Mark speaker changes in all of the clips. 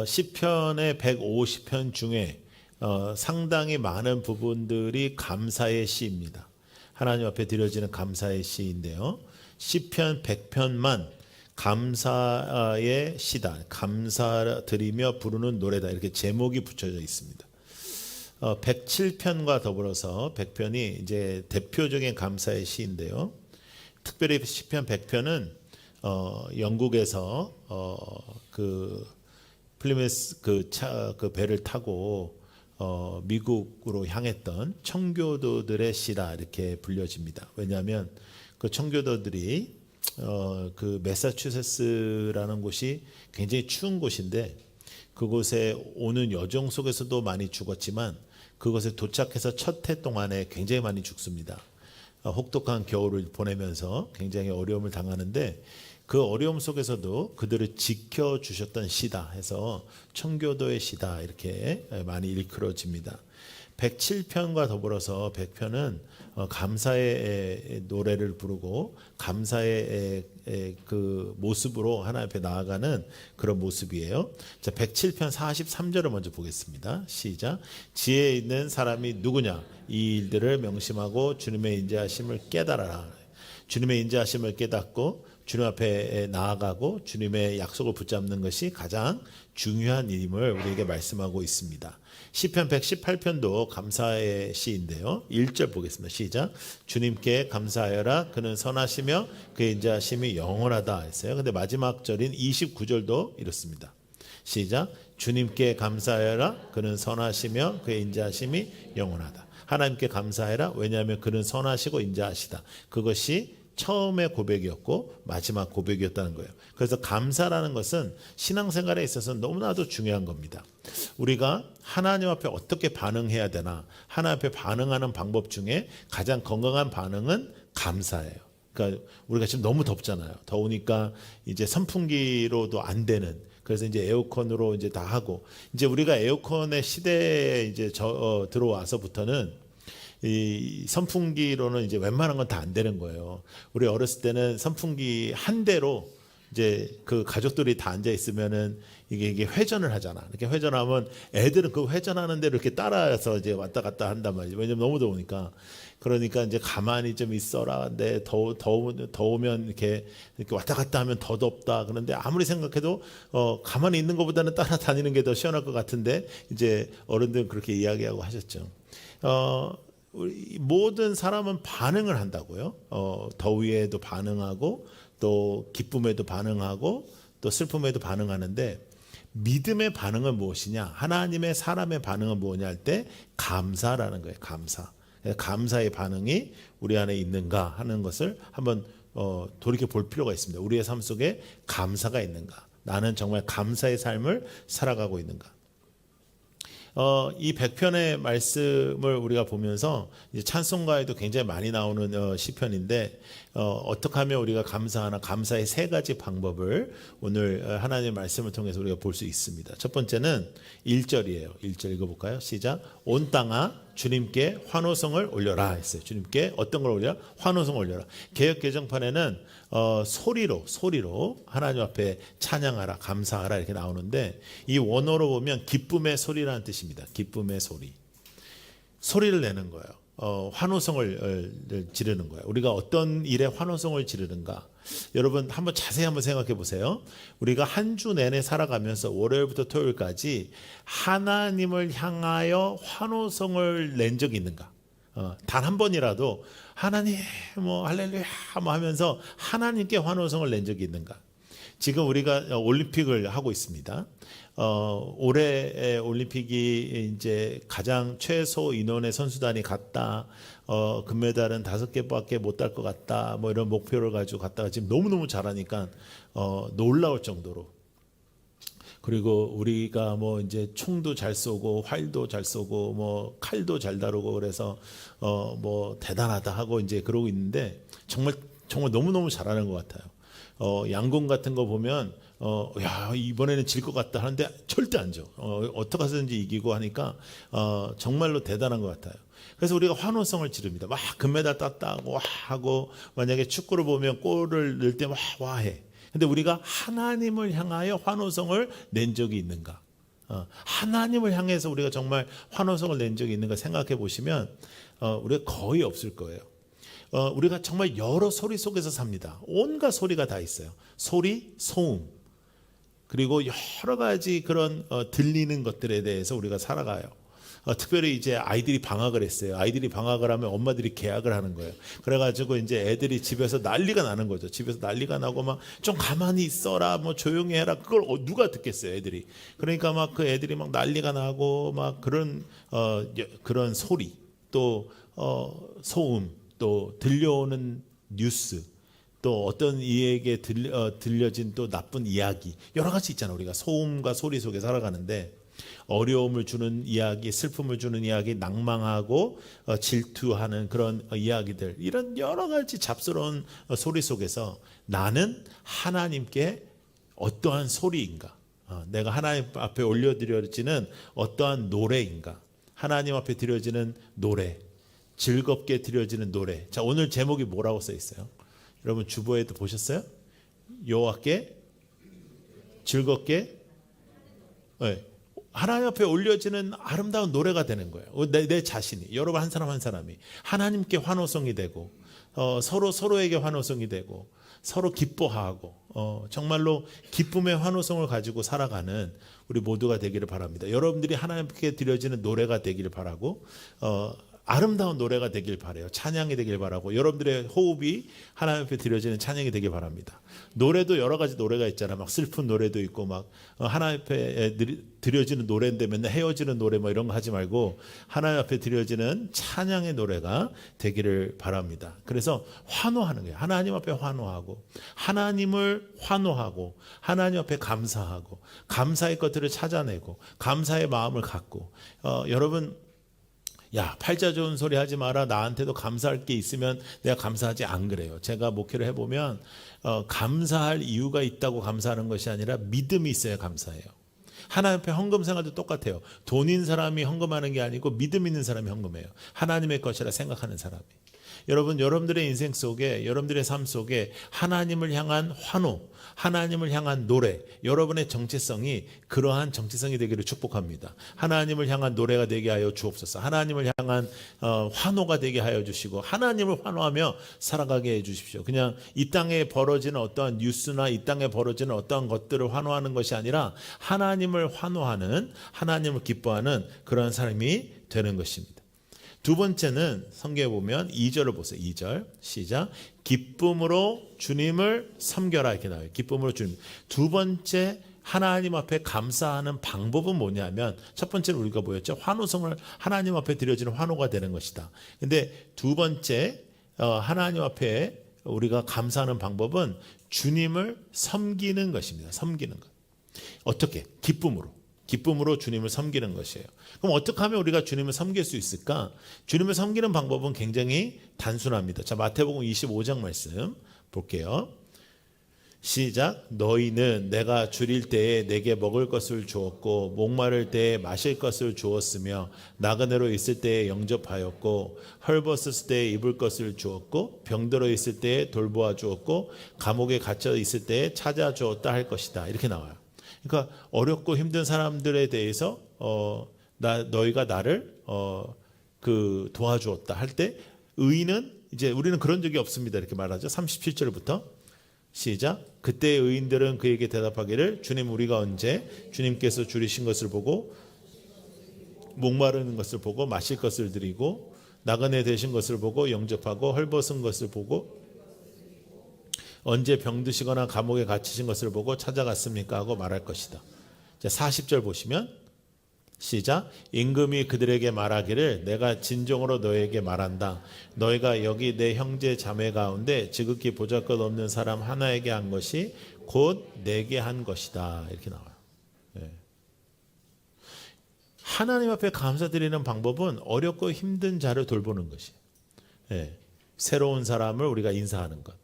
Speaker 1: 시편의 150편 중에 상당히 많은 부분들이 감사의 시입니다. 하나님 앞에 드려지는 감사의 시인데요. 시편 100편만 감사의 시다, 감사드리며 부르는 노래다, 이렇게 제목이 붙여져 있습니다. 107편과 더불어서 100편이 이제 대표적인 감사의 시인데요. 특별히 시편 100편은 영국에서 그 플리메스 그 배를 타고 미국으로 향했던 청교도들의 시라 이렇게 불려집니다. 왜냐하면 그 청교도들이 그 매사추세츠라는 곳이 굉장히 추운 곳인데 그곳에 오는 여정 속에서도 많이 죽었지만 그곳에 도착해서 첫 해 동안에 굉장히 많이 죽습니다. 혹독한 겨울을 보내면서 굉장히 어려움을 당하는데 그 어려움 속에서도 그들을 지켜주셨던 시다 해서 청교도의 시다 이렇게 많이 일컬어집니다. 107편과 더불어서 100편은 감사의 노래를 부르고 감사의 그 모습으로 하나님 앞에 나아가는 그런 모습이에요. 자, 107편 43절을 먼저 보겠습니다. 시작. 지혜 있는 사람이 누구냐? 이 일들을 명심하고 주님의 인자하심을 깨달아라. 주님의 인자하심을 깨닫고 주님 앞에 나아가고 주님의 약속을 붙잡는 것이 가장 중요한 일임을 우리에게 말씀하고 있습니다. 시편 118편도 감사의 시인데요. 1절 보겠습니다. 시작. 주님께 감사하여라. 그는 선하시며 그의 인자하심이 영원하다 했어요. 근데 마지막 절인 29절도 이렇습니다. 시작. 주님께 감사하여라. 그는 선하시며 그의 인자하심이 영원하다. 하나님께 감사해라. 왜냐하면 그는 선하시고 인자하시다. 그것이 처음의 고백이었고 마지막 고백이었다는 거예요. 그래서 감사라는 것은 신앙생활에 있어서 너무나도 중요한 겁니다. 우리가 하나님 앞에 어떻게 반응해야 되나, 하나님 앞에 반응하는 방법 중에 가장 건강한 반응은 감사예요. 그러니까 우리가 지금 너무 덥잖아요. 더우니까 이제 선풍기로도 안 되는, 그래서 이제 에어컨으로 이제 다 하고, 이제 우리가 에어컨의 시대에 이제 들어와서부터는 이 선풍기로는 이제 웬만한 건 다 안 되는 거예요. 우리 어렸을 때는 선풍기 한 대로 이제 그 가족들이 다 앉아 있으면은 이게 회전을 하잖아. 이렇게 회전하면 애들은 그 회전하는 대로 이렇게 따라서 이제 왔다 갔다 한단 말이죠. 왜냐면 너무 더우니까. 그러니까 이제 가만히 좀 있어라. 근데 더우면 이렇게 왔다 갔다 하면 더 덥다. 그런데 아무리 생각해도 가만히 있는 것보다는 따라다니는 게 더 시원할 것 같은데 이제 어른들은 그렇게 이야기하고 하셨죠. 우리 모든 사람은 반응을 한다고요. 더위에도 반응하고 또 기쁨에도 반응하고 또 슬픔에도 반응하는데 믿음의 반응은 무엇이냐? 하나님의 사람의 반응은 뭐냐 할 때 감사라는 거예요. 감사. 감사의 반응이 우리 안에 있는가 하는 것을 한번 돌이켜 볼 필요가 있습니다. 우리의 삶 속에 감사가 있는가? 나는 정말 감사의 삶을 살아가고 있는가? 이 100편의 말씀을 우리가 보면서 이제 찬송가에도 굉장히 많이 나오는 시편인데 어떻게 하면 우리가 감사하나, 감사의 세 가지 방법을 오늘 하나님의 말씀을 통해서 우리가 볼 수 있습니다. 첫 번째는 1절이에요. 1절 읽어볼까요? 시작. 온 땅아 주님께 환호성을 올려라 했어요. 주님께 어떤 걸 올려라? 환호성을 올려라. 개역 개정판에는 소리로 하나님 앞에 찬양하라, 감사하라 이렇게 나오는데 이 원어로 보면 기쁨의 소리라는 뜻입니다. 기쁨의 소리. 소리를 내는 거예요. 환호성을 지르는 거예요. 우리가 어떤 일에 환호성을 지르는가? 여러분 한번 자세히 한번 생각해 보세요. 우리가 한 주 내내 살아가면서 월요일부터 토요일까지 하나님을 향하여 환호성을 낸 적이 있는가? 단 한 번이라도 하나님 뭐 할렐루야 뭐 하면서 하나님께 환호성을 낸 적이 있는가? 지금 우리가 올림픽을 하고 있습니다. 올해 올림픽이 이제 가장 최소 인원의 선수단이 갔다. 금메달은 5개밖에 못 딸 것 같다. 뭐 이런 목표를 가지고 갔다가 지금 너무너무 잘하니까 놀라울 정도로. 그리고 우리가 뭐 이제 총도 잘 쏘고 활도 잘 쏘고 뭐 칼도 잘 다루고 그래서 뭐 대단하다 하고 이제 그러고 있는데 정말 너무너무 잘하는 것 같아요. 양궁 같은 거 보면 야 이번에는 질 것 같다 하는데 절대 안 져. 어떻게 하든지 이기고 하니까 정말로 대단한 것 같아요. 그래서 우리가 환호성을 지릅니다. 막 금메달 땄다고 하고 만약에 축구를 보면 골을 넣을 때 막 와해. 근데 우리가 하나님을 향하여 환호성을 낸 적이 있는가? 하나님을 향해서 우리가 정말 환호성을 낸 적이 있는가 생각해 보시면 우리가 거의 없을 거예요. 우리가 정말 여러 소리 속에서 삽니다. 온갖 소리가 다 있어요. 소리, 소음, 그리고 여러 가지 그런 들리는 것들에 대해서 우리가 살아가요. 특별히 이제 아이들이 방학을 했어요. 아이들이 방학을 하면 엄마들이 계약을 하는 거예요. 그래가지고 이제 애들이 집에서 난리가 나는 거죠. 집에서 난리가 나고 막 좀 가만히 있어라, 뭐 조용히 해라. 그걸 누가 듣겠어요, 애들이. 그러니까 막 그 애들이 막 난리가 나고 막 그런 그런 소리, 또 소음, 또 들려오는 뉴스, 또 어떤 이에게 들려진 또 나쁜 이야기, 여러 가지 있잖아요. 우리가 소음과 소리 속에 살아가는데 어려움을 주는 이야기, 슬픔을 주는 이야기, 낭망하고 질투하는 그런 이야기들, 이런 여러 가지 잡스러운 소리 속에서 나는 하나님께 어떠한 소리인가, 내가 하나님 앞에 올려드려지는 어떠한 노래인가, 하나님 앞에 드려지는 노래, 즐겁게 드려지는 노래. 자, 오늘 제목이 뭐라고 써 있어요? 여러분 주보에도 보셨어요? 여호와께 즐겁게, 네, 하나님 앞에 올려지는 아름다운 노래가 되는 거예요. 내 자신이, 여러분 한 사람 한 사람이 하나님께 환호성이 되고 서로에게 환호성이 되고 서로 기뻐하고 정말로 기쁨의 환호성을 가지고 살아가는 우리 모두가 되기를 바랍니다. 여러분들이 하나님께 드려지는 노래가 되기를 바라고 아름다운 노래가 되길 바라요. 찬양이 되길 바라고, 여러분들의 호흡이 하나님 앞에 드려지는 찬양이 되길 바랍니다. 노래도 여러 가지 노래가 있잖아요. 막 슬픈 노래도 있고, 막 하나님 앞에 드려지는 노래인데 맨날 헤어지는 노래 뭐 이런 거 하지 말고 하나님 앞에 드려지는 찬양의 노래가 되기를 바랍니다. 그래서 환호하는 거예요. 하나님 앞에 환호하고, 하나님을 환호하고, 하나님 앞에 감사하고, 감사의 것들을 찾아내고, 감사의 마음을 갖고. 여러분, 야, 팔자 좋은 소리 하지 마라. 나한테도 감사할 게 있으면 내가 감사하지, 안 그래요. 제가 목회를 해보면 감사할 이유가 있다고 감사하는 것이 아니라 믿음이 있어야 감사해요. 하나님 앞에 헌금 생활도 똑같아요. 돈 있는 사람이 헌금하는 게 아니고 믿음 있는 사람이 헌금해요. 하나님의 것이라 생각하는 사람이. 여러분, 여러분들의 인생 속에, 여러분들의 삶 속에 하나님을 향한 환호, 하나님을 향한 노래, 여러분의 정체성이 그러한 정체성이 되기를 축복합니다. 하나님을 향한 노래가 되게 하여 주옵소서. 하나님을 향한 환호가 되게 하여 주시고, 하나님을 환호하며 살아가게 해 주십시오. 그냥 이 땅에 벌어지는 어떠한 뉴스나 이 땅에 벌어지는 어떠한 것들을 환호하는 것이 아니라 하나님을 환호하는, 하나님을 기뻐하는 그러한 삶이 되는 것입니다. 두 번째는 성경에 보면 2절을 보세요. 2절 시작. 기쁨으로 주님을 섬겨라, 이렇게 나와요. 기쁨으로 주님. 두 번째 하나님 앞에 감사하는 방법은 뭐냐면, 첫 번째는 우리가 뭐였죠? 환호성을 하나님 앞에 드려지는 환호가 되는 것이다. 근데 두 번째 하나님 앞에 우리가 감사하는 방법은 주님을 섬기는 것입니다. 섬기는 것. 어떻게? 기쁨으로 주님을 섬기는 것이에요. 그럼 어떻게 하면 우리가 주님을 섬길 수 있을까? 주님을 섬기는 방법은 굉장히 단순합니다. 자, 마태복음 25장 말씀 볼게요. 시작. 너희는 내가 줄일 때에 내게 먹을 것을 주었고, 목마를 때에 마실 것을 주었으며, 나그네로 있을 때에 영접하였고, 헐벗었을 때에 입을 것을 주었고, 병들어 있을 때에 돌보아 주었고, 감옥에 갇혀 있을 때에 찾아 주었다 할 것이다. 이렇게 나와요. 그러니까 어렵고 힘든 사람들에 대해서 너희가 나를 도와주었다 할 때, 의인은 이제 우리는 그런 적이 없습니다, 이렇게 말하죠. 37절부터 시작. 그때 의인들은 그에게 대답하기를 주님, 우리가 언제 주님께서 줄이신 것을 보고 목마르는 것을 보고 마실 것을 드리고 나그네 되신 것을 보고 영접하고 헐벗은 것을 보고 언제 병드시거나 감옥에 갇히신 것을 보고 찾아갔습니까? 하고 말할 것이다. 자, 40절 보시면 시작. 임금이 그들에게 말하기를 내가 진정으로 너에게 말한다. 너희가 여기 내 형제 자매 가운데 지극히 보잘것없는 사람 하나에게 한 것이 곧 내게 한 것이다. 이렇게 나와요. 네. 하나님 앞에 감사드리는 방법은 어렵고 힘든 자를 돌보는 것이에요. 네. 새로운 사람을 우리가 인사하는 것.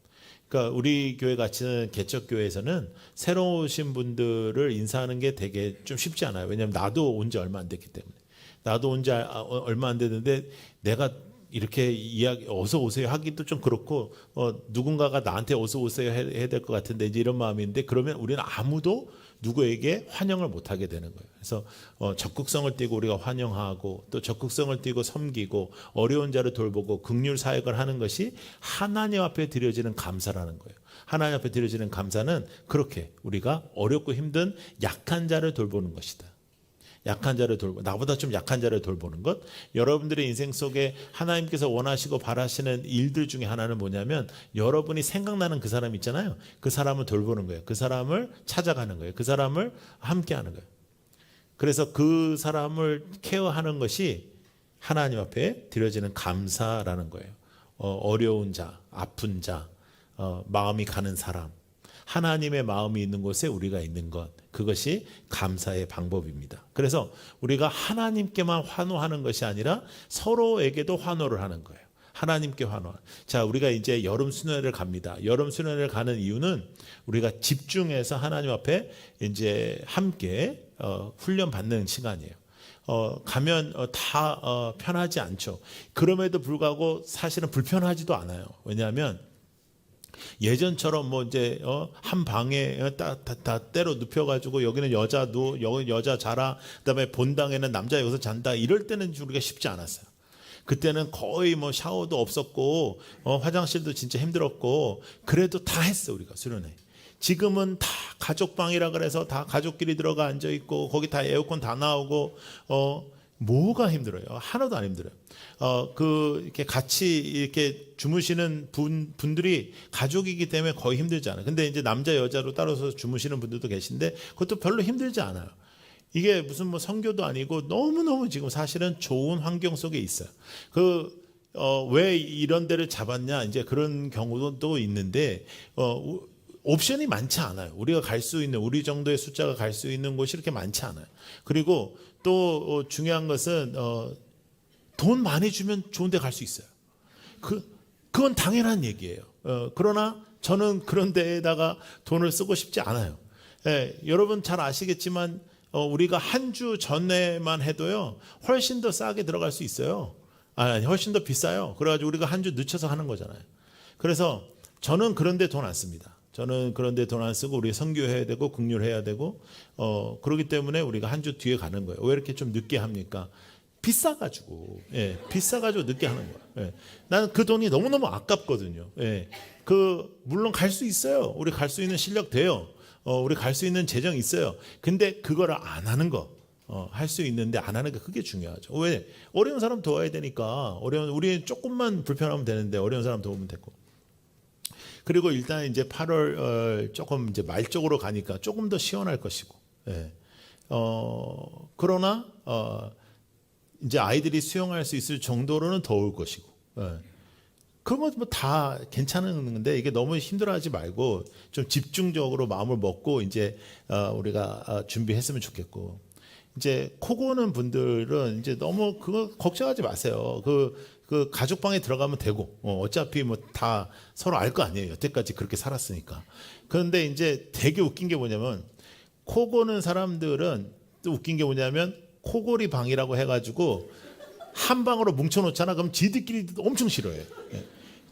Speaker 1: 그러니까 우리 교회 같이는 개척교회에서는 새로 오신 분들을 인사하는 게 되게 좀 쉽지 않아요. 왜냐하면 나도 온 지 얼마 안 됐기 때문에. 나도 온 지 얼마 안 됐는데 내가 이렇게 이야기 어서 오세요 하기도 좀 그렇고 누군가가 나한테 어서 오세요 해야 될 것 같은데 이제 이런 마음인데 그러면 우리는 아무도 누구에게 환영을 못 하게 되는 거예요. 그래서 적극성을 띠고 우리가 환영하고 또 적극성을 띠고 섬기고 어려운 자를 돌보고 긍휼 사역을 하는 것이 하나님 앞에 드려지는 감사라는 거예요. 하나님 앞에 드려지는 감사는 그렇게 우리가 어렵고 힘든 약한 자를 돌보는 것이다. 약한 자를 나보다 좀 약한 자를 돌보는 것. 여러분들의 인생 속에 하나님께서 원하시고 바라시는 일들 중에 하나는 뭐냐면 여러분이 생각나는 그 사람 있잖아요. 그 사람을 돌보는 거예요. 그 사람을 찾아가는 거예요. 그 사람을 함께하는 거예요. 그래서 그 사람을 케어하는 것이 하나님 앞에 드려지는 감사라는 거예요. 어려운 자, 아픈 자, 마음이 가는 사람, 하나님의 마음이 있는 곳에 우리가 있는 것, 그것이 감사의 방법입니다. 그래서 우리가 하나님께만 환호하는 것이 아니라 서로에게도 환호를 하는 거예요. 하나님께 환호. 자, 우리가 이제 여름 수련회를 갑니다. 여름 수련회를 가는 이유는 우리가 집중해서 하나님 앞에 이제 함께 훈련 받는 시간이에요. 가면 다 편하지 않죠. 그럼에도 불구하고 사실은 불편하지도 않아요. 왜냐하면 예전처럼 뭐 이제 한 방에 다 때로 눕혀가지고 여기는 여자 여기 여자 자라, 그다음에 본당에는 남자 여기서 잔다, 이럴 때는 우리가 쉽지 않았어요. 그때는 거의 뭐 샤워도 없었고 화장실도 진짜 힘들었고 그래도 다 했어 우리가 수련회. 지금은 다 가족방이라 그래서 다 가족끼리 들어가 앉아 있고 거기 다 에어컨 다 나오고 뭐가 힘들어요? 하나도 안 힘들어요. 이렇게 같이 이렇게 주무시는 분들이 가족이기 때문에 거의 힘들지 않아요. 근데 이제 남자 여자로 따로서 주무시는 분들도 계신데 그것도 별로 힘들지 않아요. 이게 무슨 뭐 선교도 아니고 너무너무 지금 사실은 좋은 환경 속에 있어요. 왜 이런 데를 잡았냐, 이제 그런 경우도 또 있는데, 옵션이 많지 않아요. 우리가 갈 수 있는, 우리 정도의 숫자가 갈 수 있는 곳이 이렇게 많지 않아요. 그리고 또 중요한 것은 돈 많이 주면 좋은 데 갈 수 있어요. 그건 당연한 얘기예요. 그러나 저는 그런 데에다가 돈을 쓰고 싶지 않아요. 여러분 잘 아시겠지만 우리가 한 주 전에만 해도요 훨씬 더 싸게 들어갈 수 있어요. 아니, 훨씬 더 비싸요. 그래가지고 우리가 한 주 늦춰서 하는 거잖아요. 그래서 저는 그런 데 돈 안 씁니다. 저는 그런 데 돈 안 쓰고 우리 선교해야 되고 긍휼해야 되고 그렇기 때문에 우리가 한 주 뒤에 가는 거예요. 왜 이렇게 좀 늦게 합니까? 비싸가지고, 비싸가지고 늦게 하는 거야. 나는 그 돈이 너무너무 아깝거든요. 물론 갈 수 있어요. 우리 갈 수 있는 실력 돼요. 우리 갈 수 있는 재정 있어요. 근데 그거를 안 하는 거, 할 수 있는데 안 하는 게 그게 중요하죠. 왜? 어려운 사람 도와야 되니까. 우리 조금만 불편하면 되는데 어려운 사람 도우면 되고. 그리고 일단 이제 8월 조금 이제 말 쪽으로 가니까 조금 더 시원할 것이고. 그러나 이제 아이들이 수영할 수 있을 정도로는 더울 것이고. 그런 건 뭐 다 괜찮은 건데 이게 너무 힘들어하지 말고 좀 집중적으로 마음을 먹고 이제 우리가 준비했으면 좋겠고. 이제 코 고는 분들은 이제 너무 그거 걱정하지 마세요. 그 가족방에 들어가면 되고 어차피 뭐 다 서로 알 거 아니에요. 여태까지 그렇게 살았으니까. 그런데 이제 되게 웃긴 게 뭐냐면 코 고는 사람들은 또 웃긴 게 뭐냐면 코골이 방이라고 해가지고 한 방으로 뭉쳐놓잖아. 그럼 지들끼리 엄청 싫어해.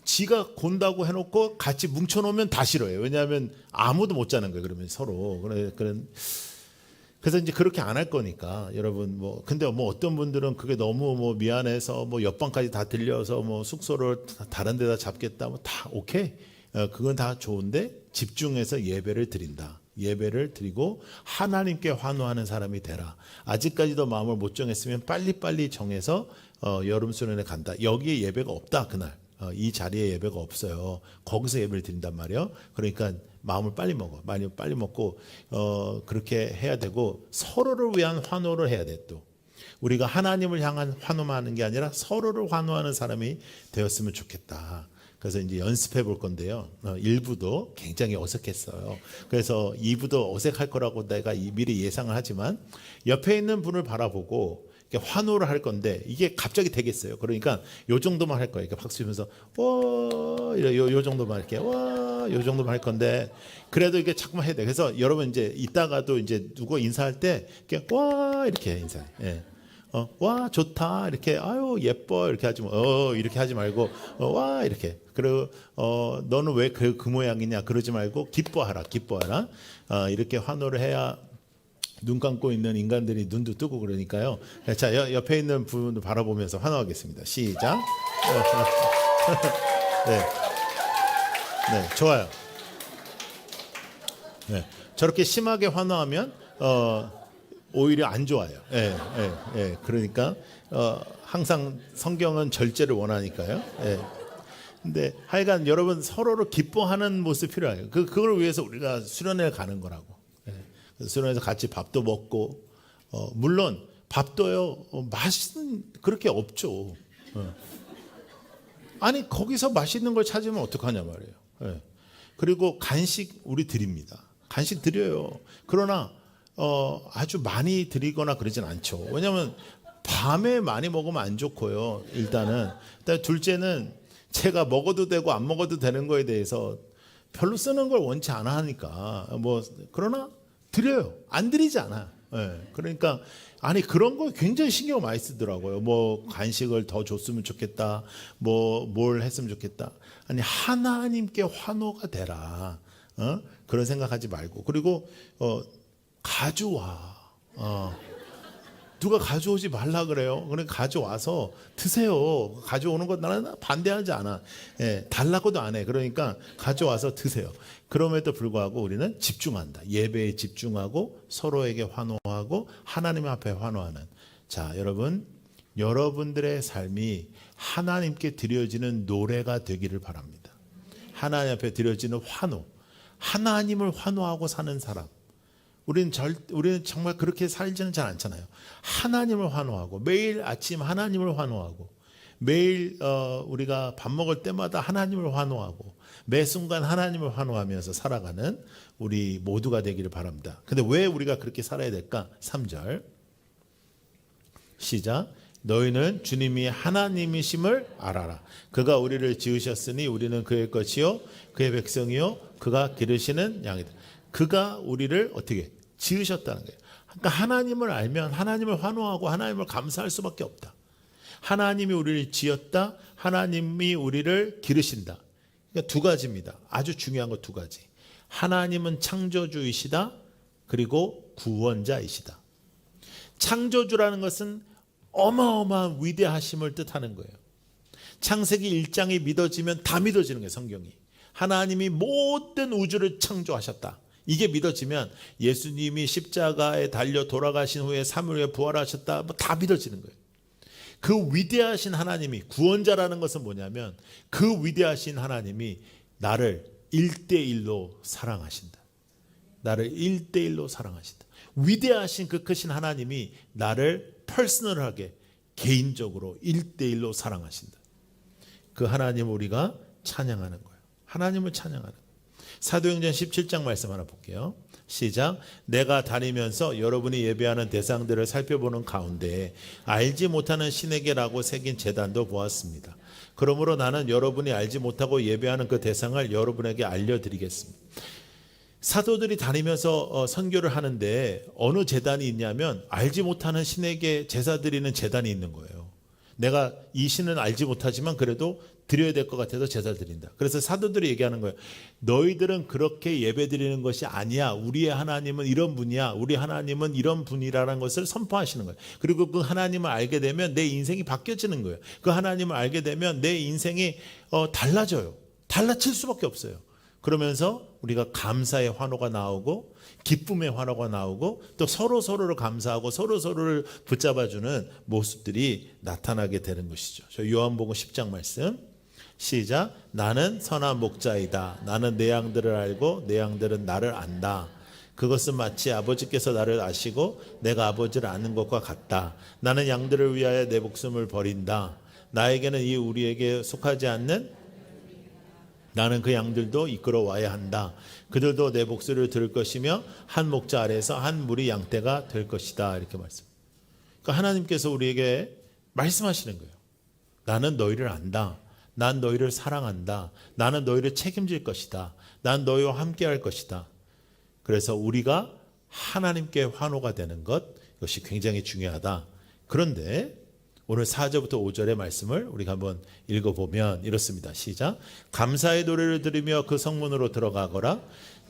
Speaker 1: 지가 곤다고 해놓고 같이 뭉쳐놓으면 다 싫어해요. 왜냐하면 아무도 못 자는 거예요. 그러면 서로. 그래서 이제 그렇게 안 할 거니까 여러분 근데 어떤 분들은 그게 너무 미안해서 옆방까지 다 들려서 숙소를 다른 데다 잡겠다. 다 오케이. 그건 다 좋은데 집중해서 예배를 드린다. 예배를 드리고 하나님께 환호하는 사람이 되라. 아직까지도 마음을 못 정했으면 빨리빨리 정해서 여름 수련회 간다. 여기에 예배가 없다. 그날 이 자리에 예배가 없어요. 거기서 예배를 드린단 말이에요. 그러니까 마음을 빨리 먹어. 빨리 먹고 그렇게 해야 되고 서로를 위한 환호를 해야 돼. 또 우리가 하나님을 향한 환호만 하는 게 아니라 서로를 환호하는 사람이 되었으면 좋겠다. 그래서 이제 연습해 볼 건데요. 1부도 굉장히 어색했어요. 그래서 2부도 어색할 거라고 내가 미리 예상을 하지만 옆에 있는 분을 바라보고 이렇게 환호를 할 건데 이게 갑자기 되겠어요. 그러니까 요 정도만 할 거예요. 이렇게 박수 치면서 와, 요 정도만 이렇게 와, 요 정도만 할 건데 그래도 이게 자꾸만 해야 돼. 그래서 여러분 이제 이따가도 이제 누구 인사할 때 이렇게 와 이렇게 인사해. 와 좋다 이렇게 아유 예뻐 이렇게 하지 이렇게 하지 말고 와 이렇게 그리고 너는 왜 그 모양이냐 그러지 말고 기뻐하라 이렇게 환호를 해야 눈 감고 있는 인간들이 눈도 뜨고 그러니까요. 자 옆에 있는 분을 바라보면서 환호하겠습니다. 시작. 네, 네 좋아요. 네, 저렇게 심하게 환호하면 오히려 안 좋아요. 예, 예, 예. 그러니까 항상 성경은 절제를 원하니까요. 예. 근데 하여간 여러분 서로를 기뻐하는 모습 필요해요. 그걸 위해서 우리가 수련회 가는 거라고. 예. 수련회에서 같이 밥도 먹고 물론 밥도요 맛은 그렇게 없죠. 아니 거기서 맛있는 걸 찾으면 어떡하냐 말이에요. 예. 그리고 간식 우리 드립니다. 간식 드려요. 그러나 아주 많이 드리거나 그러진 않죠. 왜냐하면 밤에 많이 먹으면 안 좋고요. 일단 둘째는 제가 먹어도 되고 안 먹어도 되는 거에 대해서 별로 쓰는 걸 원치 않아 하니까 그러나 드려요. 안 드리지 않아. 예. 그러니까 아니 그런 거 굉장히 신경 많이 쓰더라고요. 간식을 더 줬으면 좋겠다. 뭘 했으면 좋겠다. 아니 하나님께 환호가 되라. 그런 생각하지 말고 그리고 가져와. 누가 가져오지 말라 그래요. 그러니까 가져와서 드세요. 가져오는 것 나는 반대하지 않아. 예, 달라고도 안 해. 그러니까 가져와서 드세요. 그럼에도 불구하고 우리는 집중한다. 예배에 집중하고 서로에게 환호하고 하나님 앞에 환호하는. 자, 여러분들의 삶이 하나님께 드려지는 노래가 되기를 바랍니다. 하나님 앞에 드려지는 환호. 하나님을 환호하고 사는 사람. 우리는 정말 그렇게 살지는 잘 않잖아요. 하나님을 환호하고 매일 아침 하나님을 환호하고 매일 우리가 밥 먹을 때마다 하나님을 환호하고 매 순간 하나님을 환호하면서 살아가는 우리 모두가 되기를 바랍니다. 근데 왜 우리가 그렇게 살아야 될까? 3절 시작. 너희는 주님이 하나님이심을 알아라. 그가 우리를 지으셨으니 우리는 그의 것이요 그의 백성이요 그가 기르시는 양이다. 그가 우리를 어떻게 지으셨다는 거예요. 그러니까 하나님을 알면 하나님을 환호하고 하나님을 감사할 수밖에 없다. 하나님이 우리를 지었다. 하나님이 우리를 기르신다. 그러니까 두 가지입니다. 아주 중요한 거 두 가지. 하나님은 창조주이시다. 그리고 구원자이시다. 창조주라는 것은 어마어마한 위대하심을 뜻하는 거예요. 창세기 1장이 믿어지면 다 믿어지는 거예요. 성경이. 하나님이 모든 우주를 창조하셨다. 이게 믿어지면 예수님이 십자가에 달려 돌아가신 후에 3일 후에 부활하셨다. 다 믿어지는 거예요. 그 위대하신 하나님이 구원자라는 것은 뭐냐면 그 위대하신 하나님이 나를 1대1로 사랑하신다. 나를 1대1로 사랑하신다. 위대하신 그 크신 하나님이 나를 퍼스널하게 개인적으로 1대1로 사랑하신다. 그 하나님을 우리가 찬양하는 거예요. 하나님을 찬양하는 거예요. 사도행전 17장 말씀 하나 볼게요. 시작. 내가 다니면서 여러분이 예배하는 대상들을 살펴보는 가운데 알지 못하는 신에게라고 새긴 제단도 보았습니다. 그러므로 나는 여러분이 알지 못하고 예배하는 그 대상을 여러분에게 알려드리겠습니다. 사도들이 다니면서 선교를 하는데 어느 제단이 있냐면 알지 못하는 신에게 제사 드리는 제단이 있는 거예요. 내가 이 신은 알지 못하지만 그래도 드려야 될 것 같아서 제사 드린다. 그래서 사도들이 얘기하는 거예요. 너희들은 그렇게 예배 드리는 것이 아니야. 우리의 하나님은 이런 분이야. 우리 하나님은 이런 분이라는 것을 선포하시는 거예요. 그리고 그 하나님을 알게 되면 내 인생이 바뀌어지는 거예요. 그 하나님을 알게 되면 내 인생이 달라져요. 달라질 수밖에 없어요. 그러면서 우리가 감사의 환호가 나오고 기쁨의 환호가 나오고 또 서로를 감사하고 서로를 붙잡아주는 모습들이 나타나게 되는 것이죠. 저 요한복음 10장 말씀 시작. 나는 선한 목자이다. 나는 내 양들을 알고 내 양들은 나를 안다. 그것은 마치 아버지께서 나를 아시고 내가 아버지를 아는 것과 같다. 나는 양들을 위하여 내 목숨을 버린다. 나에게는 이 우리에게 속하지 않는 나는 그 양들도 이끌어와야 한다. 그들도 내 목소리를 들을 것이며 한 목자 아래에서 한 무리 양떼가 될 것이다. 이렇게 말씀. 그러니까 하나님께서 우리에게 말씀하시는 거예요. 나는 너희를 안다. 난 너희를 사랑한다. 나는 너희를 책임질 것이다. 난 너희와 함께 할 것이다. 그래서 우리가 하나님께 환호가 되는 것, 이것이 굉장히 중요하다. 그런데 오늘 4절부터 5절의 말씀을 우리가 한번 읽어보면 이렇습니다. 시작. 감사의 노래를 들으며 그 성문으로 들어가거라.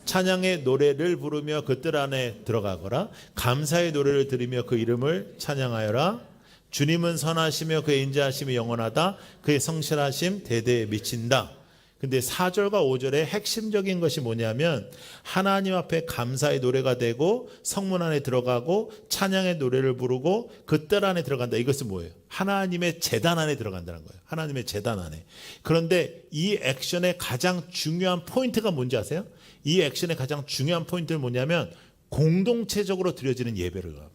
Speaker 1: 찬양의 노래를 부르며 그 뜰 안에 들어가거라. 감사의 노래를 들으며 그 이름을 찬양하여라. 주님은 선하시며 그의 인자하심이 영원하다. 그의 성실하심 대대에 미친다. 근데 4절과 5절의 핵심적인 것이 뭐냐면 하나님 앞에 감사의 노래가 되고 성문 안에 들어가고 찬양의 노래를 부르고 그 뜰 안에 들어간다. 이것은 뭐예요? 하나님의 제단 안에 들어간다는 거예요. 하나님의 제단 안에. 그런데 이 액션의 가장 중요한 포인트가 뭔지 아세요? 이 액션의 가장 중요한 포인트는 뭐냐면 공동체적으로 드려지는 예배를 합니다.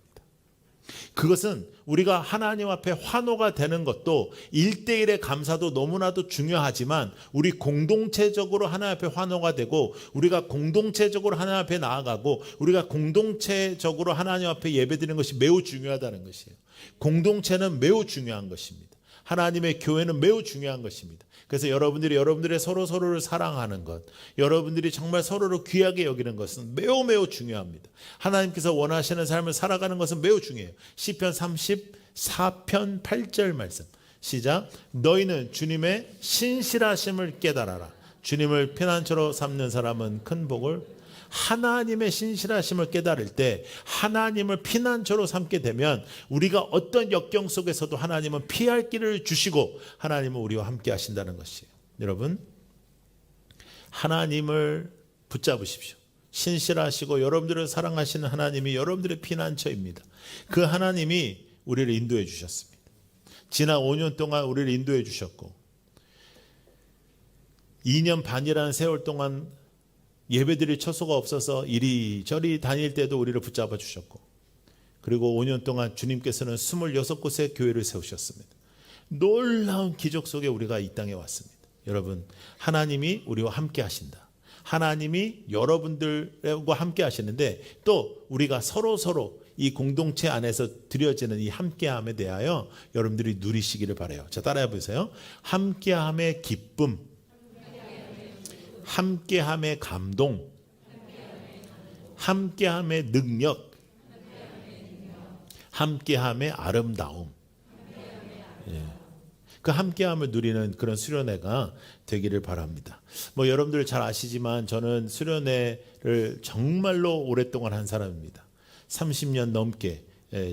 Speaker 1: 그것은 우리가 하나님 앞에 환호가 되는 것도 1대1의 감사도 너무나도 중요하지만 우리 공동체적으로 하나님 앞에 환호가 되고 우리가 공동체적으로 하나님 앞에 나아가고 우리가 공동체적으로 하나님 앞에 예배드리는 것이 매우 중요하다는 것이에요. 공동체는 매우 중요한 것입니다. 하나님의 교회는 매우 중요한 것입니다. 그래서 여러분들의 서로를 사랑하는 것, 여러분들이 정말 서로를 귀하게 여기는 것은 매우 중요합니다. 하나님께서 원하시는 삶을 살아가는 것은 매우 중요해요. 시편 34편 8절 말씀 시작. 너희는 주님의 신실하심을 깨달아라. 주님을 피난처로 삼는 사람은 큰 복을. 하나님의 신실하심을 깨달을 때 하나님을 피난처로 삼게 되면 우리가 어떤 역경 속에서도 하나님은 피할 길을 주시고 하나님은 우리와 함께 하신다는 것이에요. 여러분, 하나님을 붙잡으십시오. 신실하시고 여러분들을 사랑하시는 하나님이 여러분들의 피난처입니다. 그 하나님이 우리를 인도해 주셨습니다. 지난 5년 동안 우리를 인도해 주셨고 2년 반이라는 세월 동안 예배드릴 처소가 없어서 이리저리 다닐 때도 우리를 붙잡아 주셨고 그리고 5년 동안 주님께서는 26곳의 교회를 세우셨습니다. 놀라운 기적 속에 우리가 이 땅에 왔습니다. 여러분, 하나님이 우리와 함께 하신다. 하나님이 여러분들과 함께 하시는데 또 우리가 서로 이 공동체 안에서 드려지는 이 함께함에 대하여 여러분들이 누리시기를 바라요. 자, 따라해 보세요. 함께함의 기쁨, 함께함의 감동, 함께함의 능력, 함께함의 아름다움. 예. 그 함께함을 누리는 그런 수련회가 되기를 바랍니다. 뭐 여러분들 잘 아시지만 저는 수련회를 정말로 오랫동안 한 사람입니다. 30년 넘게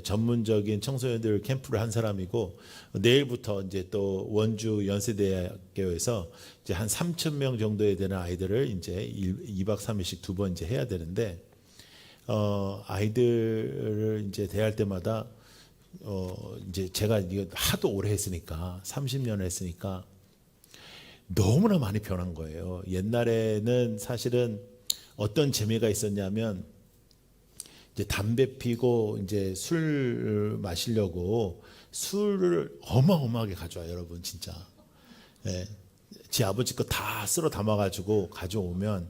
Speaker 1: 전문적인 청소년들 캠프를 한 사람이고 내일부터 이제 또 원주 연세대학교에서 이제 한 3,000명 정도에 되는 아이들을 이제 2박 3일씩 2번 이제 해야 되는데 아이들을 이제 대할 때마다 이제 제가 이거 하도 오래 했으니까 30년을 했으니까 너무나 많이 변한 거예요. 옛날에는 사실은 어떤 재미가 있었냐면 이제 담배 피고 이제 술 마시려고 술을 어마어마하게 가져와요, 여러분 진짜. 예, 지 아버지 거 다 쓸어 담아가지고 가져오면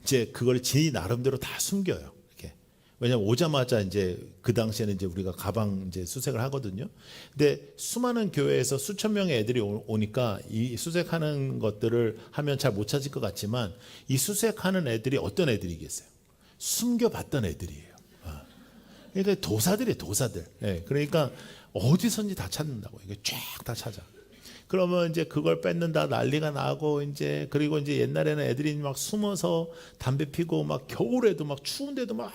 Speaker 1: 이제 그걸 지 나름대로 다 숨겨요. 이렇게. 왜냐면 오자마자 이제 그 당시에는 이제 우리가 가방 이제 수색을 하거든요. 근데 수많은 교회에서 수천 명의 애들이 오니까 이 수색하는 것들을 하면 잘 못 찾을 것 같지만 이 수색하는 애들이 어떤 애들이겠어요? 숨겨봤던 애들이에요. 그러니까 도사들이에요, 도사들. 예, 그러니까 어디선지 다 찾는다고. 이게 쫙 다 찾아. 그러면 이제 그걸 뺏는다 난리가 나고 이제 그리고 이제 옛날에는 애들이 막 숨어서 담배 피고 막 겨울에도 막 추운데도 막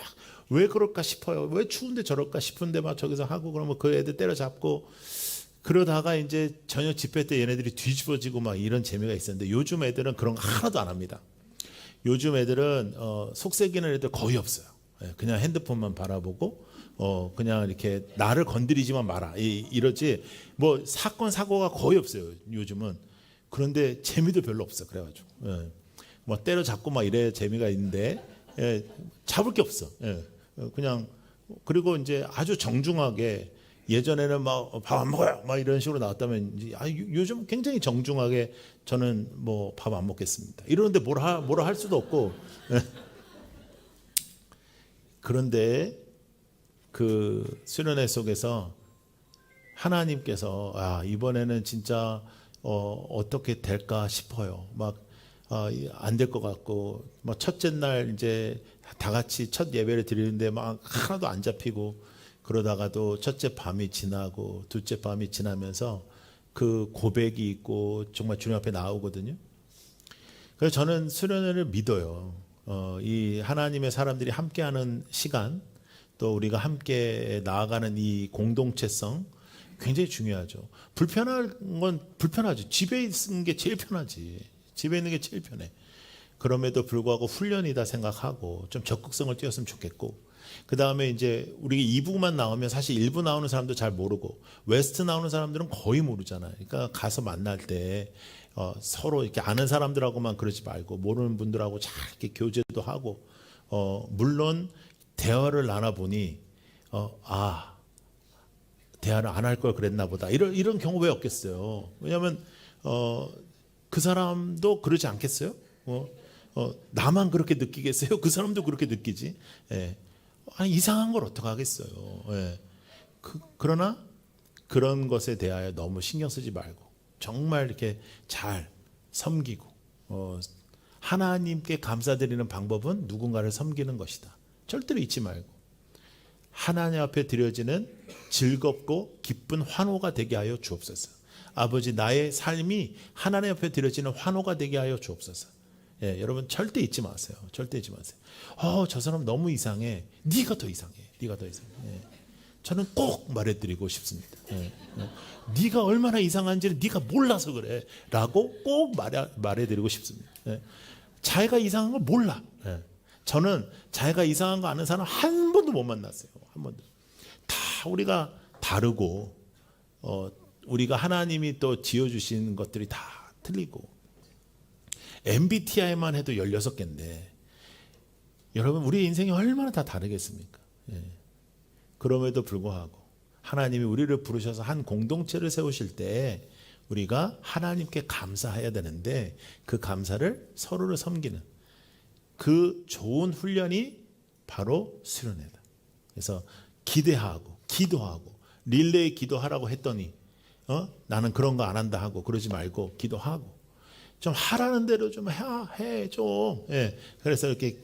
Speaker 1: 왜 그럴까 싶어요. 왜 추운데 저럴까 싶은데 막 저기서 하고 그러면 그 애들 때려잡고 그러다가 이제 저녁 집회 때 얘네들이 뒤집어지고 막 이런 재미가 있었는데 요즘 애들은 그런 거 하나도 안 합니다. 요즘 애들은 속색이는 애들 거의 없어요. 그냥 핸드폰만 바라보고 그냥 이렇게 나를 건드리지만 마라 이러지 뭐 사건 사고가 거의 없어요 요즘은. 그런데 재미도 별로 없어. 그래가지고 뭐 때려잡고 막 이래 재미가 있는데 잡을 게 없어. 그냥 그리고 이제 아주 정중하게 예전에는 막 밥 안 먹어요 막 이런 식으로 나왔다면 요즘 굉장히 정중하게 저는 뭐 밥 안 먹겠습니다 이러는데 뭐라 할 수도 없고. 그런데 그 수련회 속에서 하나님께서 이번에는 진짜 어떻게 될까 싶어요. 막 안 될 것 같고 막 첫째 날 이제 다 같이 첫 예배를 드리는데 막 하나도 안 잡히고 그러다가도 첫째 밤이 지나고 둘째 밤이 지나면서 그 고백이 있고 정말 주님 앞에 나오거든요. 그래서 저는 수련회를 믿어요. 이 하나님의 사람들이 함께하는 시간, 또 우리가 함께 나아가는 이 공동체성 굉장히 중요하죠. 불편한 건 불편하죠. 집에 있는 게 제일 편하지. 집에 있는 게 제일 편해. 그럼에도 불구하고 훈련이다 생각하고 좀 적극성을 띄웠으면 좋겠고, 그 다음에 이제 우리 2부만 나오면 사실 1부 나오는 사람도 잘 모르고 웨스트 나오는 사람들은 거의 모르잖아요. 그러니까 가서 만날 때 서로 이렇게 아는 사람들하고만 그러지 말고 모르는 분들하고 잘 이렇게 교제도 하고, 물론 대화를 나눠보니 대화를 안 할 걸 그랬나 보다, 이런 경우 왜 없겠어요. 왜냐하면 그 사람도 그러지 않겠어요? 나만 그렇게 느끼겠어요? 그 사람도 그렇게 느끼지. 예. 이상한 걸 어떻게 하겠어요. 예. 그러나 그런 것에 대하여 너무 신경 쓰지 말고 정말 이렇게 잘 섬기고, 하나님께 감사드리는 방법은 누군가를 섬기는 것이다. 절대로 잊지 말고 하나님 앞에 드려지는 즐겁고 기쁜 환호가 되게 하여 주옵소서. 아버지, 나의 삶이 하나님 앞에 드려지는 환호가 되게 하여 주옵소서. 예, 여러분 절대 잊지 마세요. 절대 잊지 마세요. 저 사람 너무 이상해. 네가 더 이상해. 네가 더 이상해. 예. 저는 꼭 말해드리고 싶습니다. 예. 네가 얼마나 이상한지를 네가 몰라서 그래 라고 꼭 말해드리고 싶습니다. 예. 자기가 이상한 걸 몰라. 예. 저는 자기가 이상한 거 아는 사람 한 번도 못 만났어요. 한 번도. 다 우리가 다르고, 우리가 하나님이 또 지어주신 것들이 다 틀리고, MBTI만 해도 16개인데 여러분 우리 인생이 얼마나 다 다르겠습니까? 예. 그럼에도 불구하고 하나님이 우리를 부르셔서 한 공동체를 세우실 때 우리가 하나님께 감사해야 되는데, 그 감사를 서로를 섬기는 그 좋은 훈련이 바로 수련회다. 그래서 기대하고 기도하고 릴레이 기도하라고 했더니 나는 그런 거 안 한다 하고 그러지 말고 기도하고 좀 하라는 대로 좀 해 좀. 예. 그래서 이렇게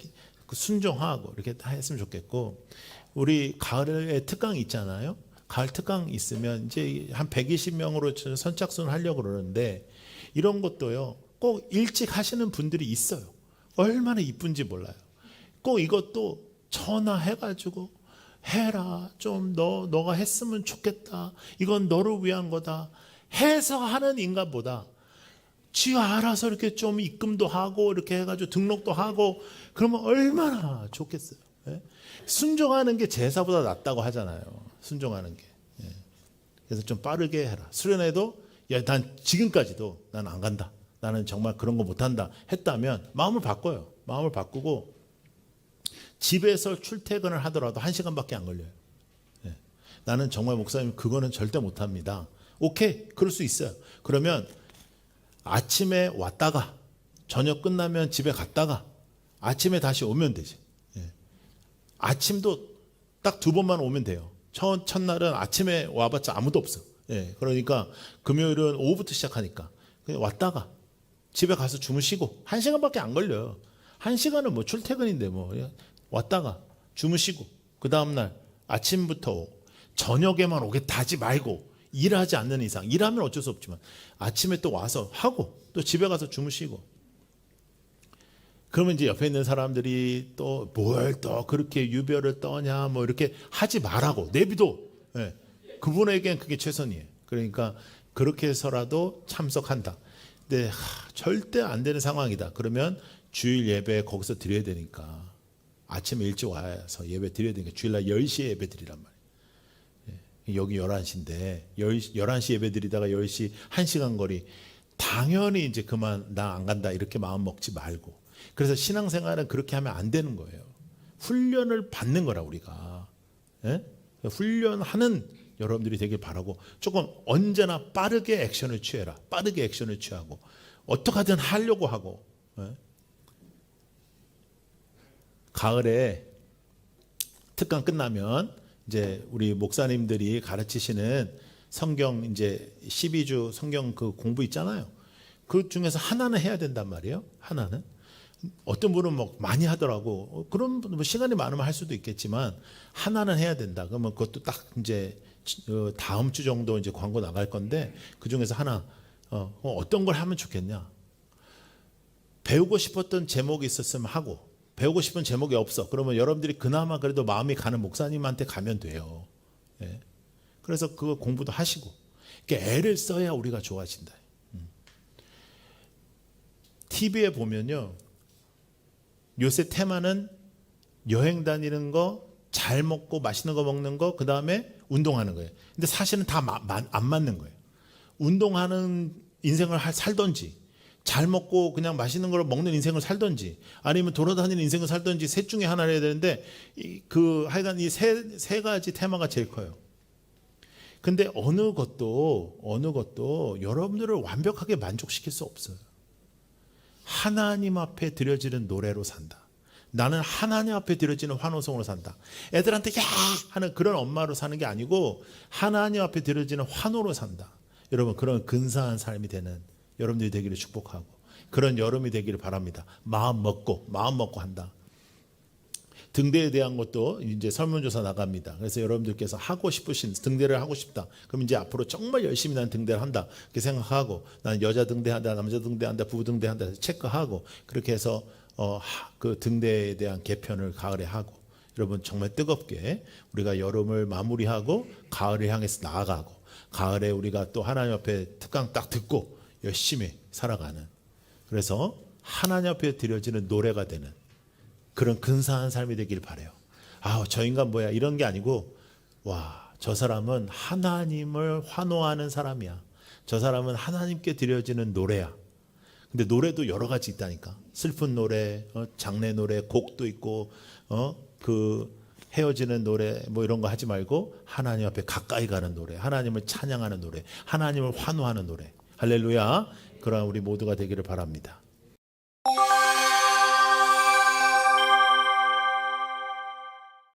Speaker 1: 순종하고 이렇게 했으면 좋겠고, 우리 가을에 특강 있잖아요. 가을 특강 있으면 이제 한 120명으로 선착순 하려고 그러는데, 이런 것도요 꼭 일찍 하시는 분들이 있어요. 얼마나 이쁜지 몰라요. 꼭 이것도 전화해가지고 해라, 좀 너가 했으면 좋겠다, 이건 너를 위한 거다 해서 하는 인간보다 지가 알아서 이렇게 좀 입금도 하고 이렇게 해가지고 등록도 하고 그러면 얼마나 좋겠어요. 예? 순종하는 게 제사보다 낫다고 하잖아요. 순종하는 게. 예. 그래서 좀 빠르게 해라. 수련회도 난 지금까지도 난 안 간다, 나는 정말 그런 거 못한다 했다면 마음을 바꿔요. 마음을 바꾸고 집에서 출퇴근을 하더라도 1시간밖에 안 걸려요. 예. 나는 정말 목사님 그거는 절대 못합니다. 오케이, 그럴 수 있어요. 그러면 아침에 왔다가 저녁 끝나면 집에 갔다가 아침에 다시 오면 되지. 예. 아침도 딱 2번만 오면 돼요. 첫날은 아침에 와봤자 아무도 없어. 예. 그러니까 금요일은 오후부터 시작하니까 그냥 왔다가 집에 가서 주무시고 1시간밖에 안 걸려요. 1시간은 뭐 출퇴근인데 뭐. 왔다가 주무시고 그 다음날 아침부터 저녁에만 오겠다 하지 말고, 일하지 않는 이상, 일하면 어쩔 수 없지만 아침에 또 와서 하고 또 집에 가서 주무시고, 그러면 이제 옆에 있는 사람들이 또 뭘 또 그렇게 유별을 떠냐 뭐 이렇게 하지 말라고 내비둬. 예. 그분에겐 그게 최선이에요. 그러니까 그렇게 해서라도 참석한다. 근데 절대 안 되는 상황이다. 그러면 주일 예배 거기서 드려야 되니까 아침에 일찍 와서 예배 드려야 되니까 주일날 10시에 예배 드리란 말이에요. 여기 11시인데 11시 예배 드리다가 10시 1시간 거리, 당연히 이제 그만 나 안 간다 이렇게 마음 먹지 말고. 그래서 신앙생활은 그렇게 하면 안 되는 거예요. 훈련을 받는 거라 우리가. 예? 훈련하는 여러분들이 되길 바라고, 조금 언제나 빠르게 액션을 취해라. 빠르게 액션을 취하고 어떻게든 하려고 하고. 예? 가을에 특강 끝나면 이제 우리 목사님들이 가르치시는 성경 이제 12주 성경 그 공부 있잖아요. 그 중에서 하나는 해야 된단 말이에요. 하나는 어떤 분은 뭐 많이 하더라고. 그런 분은 뭐 시간이 많으면 할 수도 있겠지만 하나는 해야 된다. 그러면 그것도 딱 이제 다음 주 정도 이제 광고 나갈 건데 그 중에서 하나 어떤 걸 하면 좋겠냐? 배우고 싶었던 제목이 있었으면 하고 배우고 싶은 제목이 없어. 그러면 여러분들이 그나마 그래도 마음이 가는 목사님한테 가면 돼요. 예. 그래서 그 공부도 하시고 그러니까 애를 써야 우리가 좋아진다. TV에 보면요. 요새 테마는 여행 다니는 거, 잘 먹고 맛있는 거 먹는 거, 그 다음에 운동하는 거예요. 근데 사실은 다 안 맞는 거예요. 운동하는 인생을 살던지, 잘 먹고 그냥 맛있는 걸 먹는 인생을 살던지, 아니면 돌아다니는 인생을 살던지 셋 중에 하나를 해야 되는데 하여간 이 세 가지 테마가 제일 커요. 근데 어느 것도 여러분들을 완벽하게 만족시킬 수 없어요. 하나님 앞에 드려지는 노래로 산다. 나는 하나님 앞에 드려지는 환호성으로 산다. 애들한테 야 하는 그런 엄마로 사는 게 아니고 하나님 앞에 드려지는 환호로 산다. 여러분 그런 근사한 삶이 되는 여러분들이 되기를 축복하고 그런 여름이 되기를 바랍니다. 마음 먹고 한다. 등대에 대한 것도 이제 설문조사 나갑니다. 그래서 여러분들께서 하고 싶으신 등대를 하고 싶다. 그럼 이제 앞으로 정말 열심히 나는 등대를 한다. 그렇게 생각하고 나는 여자 등대한다, 남자 등대한다, 부부 등대한다 체크하고 그렇게 해서 그 등대에 대한 개편을 가을에 하고 여러분 정말 뜨겁게 우리가 여름을 마무리하고 가을을 향해서 나아가고 가을에 우리가 또 하나님 앞에 특강 딱 듣고 열심히 살아가는 그래서 하나님 앞에 드려지는 노래가 되는 그런 근사한 삶이 되길 바라요. 저 인간 뭐야 이런 게 아니고 와, 저 사람은 하나님을 환호하는 사람이야. 저 사람은 하나님께 드려지는 노래야. 근데 노래도 여러 가지 있다니까. 슬픈 노래, 장례 노래, 곡도 있고 그 헤어지는 노래 뭐 이런 거 하지 말고 하나님 앞에 가까이 가는 노래, 하나님을 찬양하는 노래, 하나님을 환호하는 노래. 할렐루야. 그러한 우리 모두가 되기를 바랍니다.